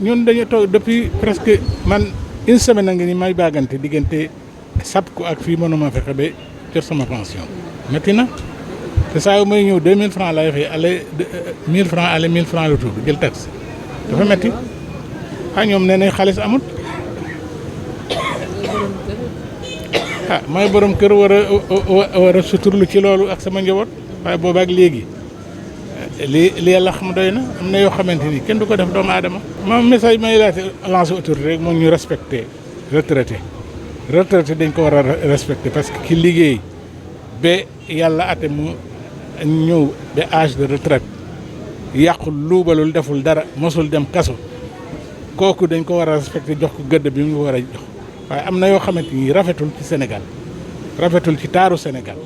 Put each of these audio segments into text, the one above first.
ñun dañu toog depuis presque man une semaine a ngi ni may baagante diggante SAPCO ak fii mënuma fexe ba jot sama pension métti na te saa yu may ñëw 2000 francs lay fay aller 1000 francs aller 1000 francs retour jël taxi dafa métti ñoom nee nañ xaalis amut may borom kër war a suturlu ci loolu ak sama njaboot waaye boobaak léegi li yàlla xam doy na am na yoo xamante ni kenn du ko def doomu aadama. moom message may lancé autorité rek moom ñu respecté retraité dañ ko war a respecté parce que ki liggéey ba yàlla ate mu ñëw ba âge de retraite yàqul luubalul deful dara mosul dem kaso kooku dañ ko war a respecté jox ko gëdd bi mu war a jox waaye am na yoo xamante ni rafetul ci Sénégal rafetul ci taaru Sénégal.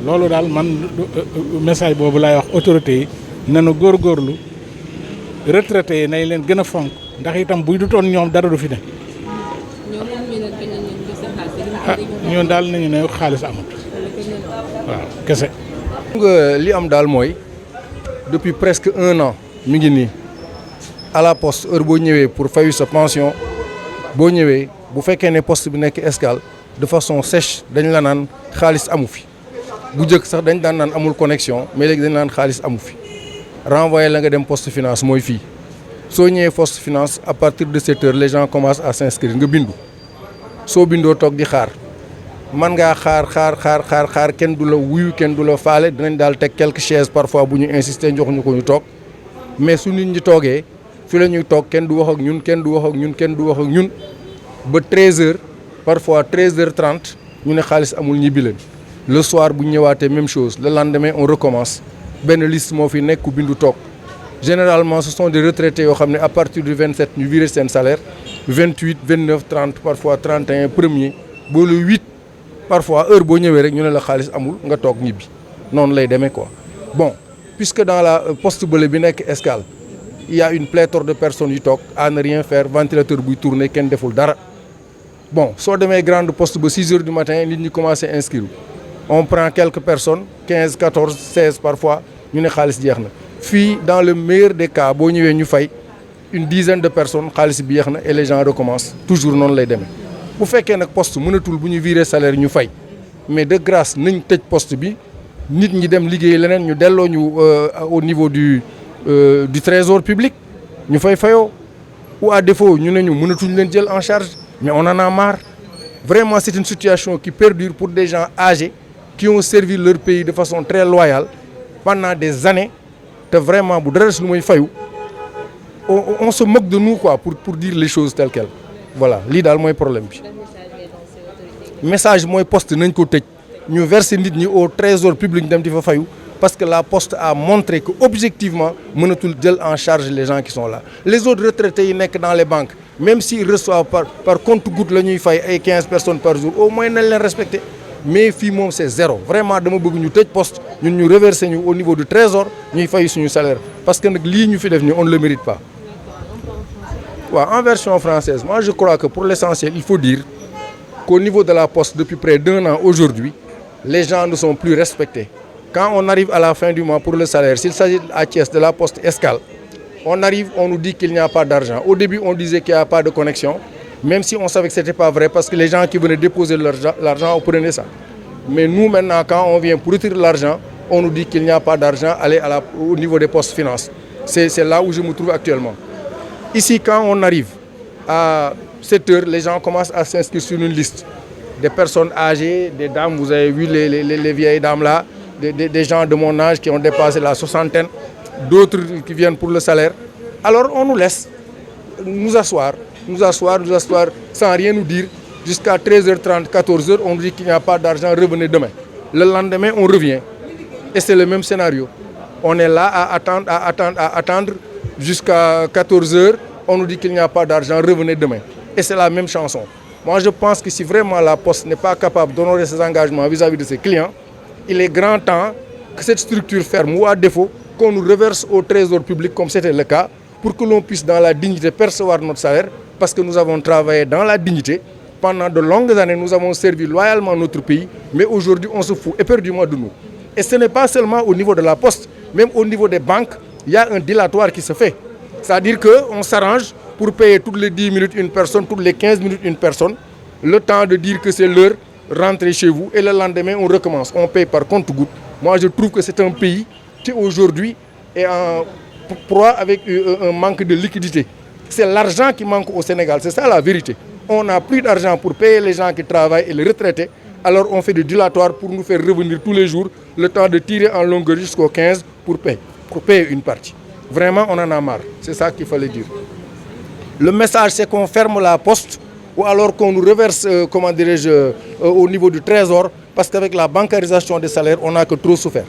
loolu daal man message boobu laay wax autorités yi nanu góorgóorlu retraités yi nañ leen gën a fonk ndax itam buy du toon ñoom dara du fi ne. ñoom daal nañu ne xaalis amut waaw kese. li am daal mooy depuis presque 1 an mi ngi nii à la poste heure boo ñëwee pour fayu sa pension boo ñëwee bu fekkee ne poste bi nekk Escale de façon sèche dañ la naan xaalis amu fi. bu njëkk sax dañ daan naan amul connexion mais léegi dañ naan xaalis amu fi renvoyé la nga dem poste finance mooy fii soo ñëwee poste finance à partir de 7 heures les gens commencent à s'inscrire nga bindu soo bindoo toog di xaar man ngaa xaar kenn du la wuyu kenn du la faale dinañ daal teg quelques chaises parfois bu ñu insister jox ñu ko ñu toog mais su nit ñi toogee fi la ñuy toog kenn du wax ak ñun kenn du wax ak ñun kenn du wax ak ñun ba 13 heures parfois 13h30 ñu ne xaalis amul ñibbi leen. Le soir bu ñu ñëwaatee même chose le lendemain on recommence benn liste moo fi nekk ku bindu toog généralement ce sont des retraités yoo xam ne à partir du 27 ñu viré seen salaire 28 29 30 parfois 31 premier ba le 8 parfois heure boo ñëwee rek ñu ne la xaalis amul nga toog ñibbi noonu lay demee quoi. Bon puisque dans la poste bële bi nekk Escale il y a une pléthore de personnes yu toog à ne rien faire ventilateur buy tourner kenn deful dara bon soo demee grande poste ba 6 heures du matin nit ñi commencé inscrire. On prend quelques personnes 15 14 16 parfois ñu ne xaalis jeex na fii dans le meilleur des cas boo ñëwee ñu fay une dizaine de personnes xaalis bi jeex na et les gens recommencent toujours noonu lay demee bu fekkee nag poste mënatul bu ñu virer salaire ñu fay mais de grâce nañ tëj poste bi nit ñi dem liggéey leneen ñu delloo ñu au niveau du trésor public ñu fayoo ou à défaut ñu ne ñu mënatuñ leen jël en charge mais on en a marre vraiment c'est une situation qui perdure pour des gens âgés qui ont servi leur pays de façon très loyale pendant des années te vraiment bu dara si lu muy fayu on se moque de nous quoi pour dire les choses telles quelles voilà lii daal mooy problème bi. message mooy poste nañ ko tëj ñu verser nit ñi au trésor public ñu dem di fa fayu parce que la poste a montré que objectivement mënatul jël en charge les gens qui sont là les autres retraités yi nekk dans les banques même s'ils reçoivent par compte-gouttes la ñuy fay ay 15 personnes par jour au moins nañ leen respecter. Mais fii moom c'est zéro vraiment dama bëgg ñu tëj poste ñun ñu reverser ñu au niveau du trésor ñuy fay suñu salaire parce que nag lii ñu fi def nii on ne le mérite pas. waaw en version française moi je crois que pour l'essentiel il faut dire qu'au niveau de la poste depuis près d'1 an aujourd'hui les gens ne sont plus respectés. Quand on arrive à la fin du mois pour le salaire s'il s'agit à Thiès de la poste Escale on arrive on nous dit qu'il n'y a pas d'argent au début on disait qu'il n'y a pas de connexion. Même si on savait que ce n'était pas vrai parce que les gens qui venaient déposer l'argent, on prenait ça. Mais nous maintenant, quand on vient pour retirer l'argent, on nous dit qu'il n'y a pas d'argent, allez au niveau des postes finances. C'est là où je me trouve actuellement. Ici, quand on arrive à 7 heures, les gens commencent à s'inscrire sur une liste. Des personnes âgées, des dames, vous avez vu les vieilles dames là, des gens de mon âge qui ont dépassé la soixantaine, d'autres qui viennent pour le salaire. Alors on nous laisse nous asseoir sans rien nous dire jusqu'à 13h30, 14h, on dit qu'il n'y a pas d'argent, revenez demain. Le lendemain, on revient. Et c'est le même scénario. On est là à attendre jusqu'à 14h, on nous dit qu'il n'y a pas d'argent, revenez demain. Et c'est la même chanson. Moi, je pense que si vraiment la Poste n'est pas capable d'honorer ses engagements vis-à-vis de ses clients, il est grand temps que cette structure ferme ou à défaut, qu'on nous reverse au trésor public comme c'était le cas, pour que l'on puisse dans la dignité percevoir notre salaire, parce que nous avons travaillé dans la dignité. Pendant de longues années, nous avons servi loyalement notre pays, mais aujourd'hui, on se fout éperdument de nous. Et ce n'est pas seulement au niveau de la Poste, même au niveau des banques, il y a un dilatoire qui se fait. C'est-à-dire qu'on s'arrange pour payer toutes les 10 minutes une personne, toutes les 15 minutes une personne, le temps de dire que c'est l'heure, rentrer chez vous, et le lendemain, on recommence. On paye par compte-gouttes. Moi, je trouve que c'est un pays qui, aujourd'hui, est en proie avec un manque de liquidité. C'est l'argent qui manque au Sénégal, c'est ça la vérité. On n'a plus d'argent pour payer les gens qui travaillent et les retraités, alors on fait du dilatoire pour nous faire revenir tous les jours, le temps de tirer en longueur jusqu'au 15 pour payer une partie. Vraiment, on en a marre, c'est ça qu'il fallait dire. Le message, c'est qu'on ferme la poste ou alors qu'on nous reverse, au niveau du trésor, parce qu'avec la bancarisation des salaires, on n'a que trop souffert.